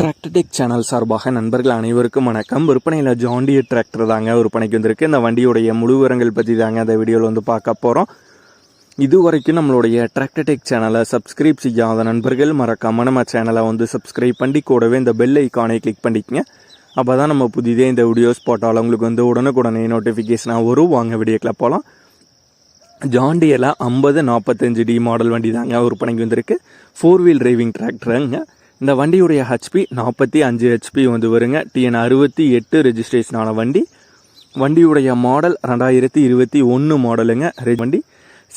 Tractor tech channel சார்பாக நண்பர்கள் அனைவருக்கும் வணக்கம். விற்பனையில் ஜான் டியர் டிராக்டர் தாங்க விற்பனைக்கு வந்திருக்கு. இந்த வண்டியுடைய முழு விவரங்கள் பற்றி தாங்க அந்த வீடியோவில் வந்து பார்க்க போகிறோம். இது வரைக்கும் நம்மளுடைய டிராக்டர் டெக் சேனலை சப்ஸ்கிரைப் செய்யாத நண்பர்கள் மறக்காமல் நம்ம சேனலை வந்து சப்ஸ்கிரைப் பண்ணி கூடவே இந்த பெல் ஐக்கானை கிளிக் பண்ணிக்கங்க. அப்போ தான் நம்ம புதிதே இந்த வீடியோஸ் போட்டாலும் உங்களுக்கு வந்து உடனுக்குடனே நோட்டிஃபிகேஷனாக வரும். வாங்க வீடியோக்கில் போகலாம். ஜான் டியரில் 5045D மாடல் வண்டி தாங்க விற்பனைக்கு வந்திருக்கு. 4 வீல் டிரைவிங் டிராக்டருங்க. இந்த வண்டியுடைய ஹெச்பி 45 ஹெச்பி வந்து வருங்க. TN 68 ரெஜிஸ்ட்ரேஷனான வண்டி. வண்டியுடைய மாடல் 2021 மாடலுங்க. வண்டி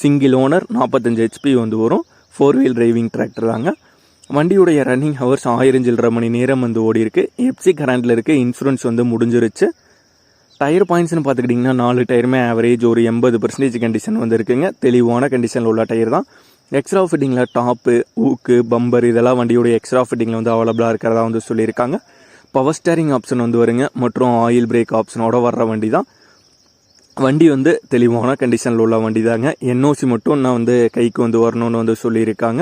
சிங்கிள் ஓனர் 45 ஹெச்பி வந்து வரும். 4 வீல் டிரைவிங் டிராக்டர் தாங்க. வண்டியுடைய ரன்னிங் ஹவர்ஸ் 1000 சில்லரை மணி நேரம் வந்து ஓடி இருக்கு. எஃப்சி கரண்டில் இருக்குது. இன்சூரன்ஸ் வந்து முடிஞ்சிருச்சு. டயர் பாயிண்ட்ஸ்னு பார்த்துக்கிட்டிங்கன்னா 4 டயருமே ஆவரேஜ் ஒரு 80% கண்டிஷன் வந்து இருக்குங்க. தெளிவான கண்டிஷனில் உள்ள டயர் தான். எக்ஸ்ட்ரா ஃபிட்டிங்கில் டாப்பு, ஊக்கு, பம்பர் இதெல்லாம் வண்டியோடைய எக்ஸ்ட்ரா ஃபிட்டிங்கில் வந்து அவைலபிளாக இருக்கிறதா வந்து சொல்லியிருக்காங்க. பவர் ஸ்டேரிங் ஆப்ஷன் வந்து வருங்க மற்றும் ஆயில் பிரேக் ஆப்ஷனோட வர்ற வண்டி தான். வண்டி வந்து தெளிவான கண்டிஷனில் உள்ள வண்டி தாங்க. என்ஓசி மட்டும் நான் வந்து கைக்கு வந்து வரணும்னு வந்து சொல்லியிருக்காங்க.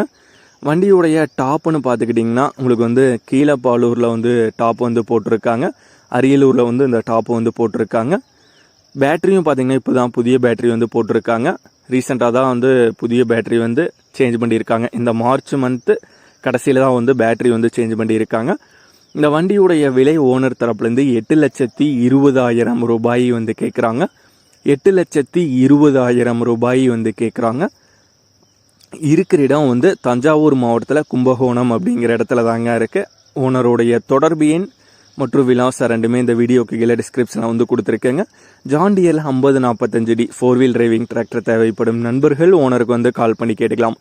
வண்டியுடைய டாப்புன்னு பார்த்துக்கிட்டிங்கன்னா உங்களுக்கு வந்து கீழப்பாலூரில் வந்து டாப் வந்து போட்டிருக்காங்க. அரியலூரில் வந்து இந்த டாப்பு வந்து போட்டிருக்காங்க. பேட்டரியும் பார்த்திங்கன்னா இப்போ தான் புதிய பேட்டரி வந்து போட்டிருக்காங்க. ரீசெண்டாக தான் வந்து புதிய பேட்டரி வந்து சேஞ்ச் பண்ணியிருக்காங்க. இந்த மார்ச் மந்த்து கடைசியில் தான் வந்து பேட்டரி வந்து சேஞ்ச் பண்ணியிருக்காங்க. இந்த வண்டியுடைய விலை ஓனர் தரப்புலேருந்து 8,20,000 ரூபாய் வந்து கேட்குறாங்க. 8,20,000 ரூபாய் வந்து கேட்குறாங்க. இருக்கிற இடம் வந்து தஞ்சாவூர் மாவட்டத்தில் கும்பகோணம் அப்படிங்கிற இடத்துல தாங்க இருக்குது. ஓனருடைய தொடர்பு எண் மற்றும் விலாசம் ரெண்டுமே இந்த வீடியோக்கு கீழே டிஸ்கிரிப்ஷனில் வந்து கொடுத்துருக்கேங்க. ஜான் டியரில் 5045D 4 வீல் டிரைவிங் டிராக்டர் தேவைப்படும் நண்பர்கள் ஓனருக்கு வந்து கால் பண்ணி கேட்டுக்கலாம்.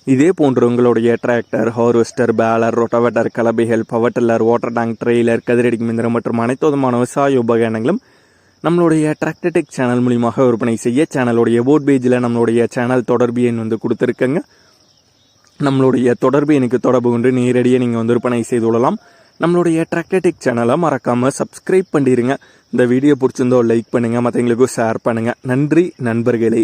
இதே போன்று உங்களுடைய டிராக்டர், ஹார்வெஸ்டர், பேலர், ரொட்டவேட்டர், கலப்பைகள், power tiller, water tank, trailer, கதிரடிக்கும் இயந்திரம் மற்றும் அனைத்து விதமான விவசாய உபகரணங்களும் நம்மளுடைய டிராக்டர் டெக் சேனல் மூலியமாக விற்பனை செய்ய சேனலுடைய போட் பேஜில் நம்மளுடைய சேனல் தொடர்பு எண் வந்து கொடுத்துருக்கேங்க. நம்மளுடைய தொடர்பு எனக்கு தொடர்பு கொண்டு நேரடியாக நீங்கள் வந்து விற்பனை செய்து கொள்ளலாம். நம்மளுடைய டிராக்டர் டெக் சேனலை மறக்காமல் சப்ஸ்கிரைப் பண்ணிடுங்க. இந்த வீடியோ பிடிச்சிருந்தோ லைக் பண்ணுங்கள், மற்றவங்களுக்கும் ஷேர் பண்ணுங்கள். நன்றி நண்பர்களே.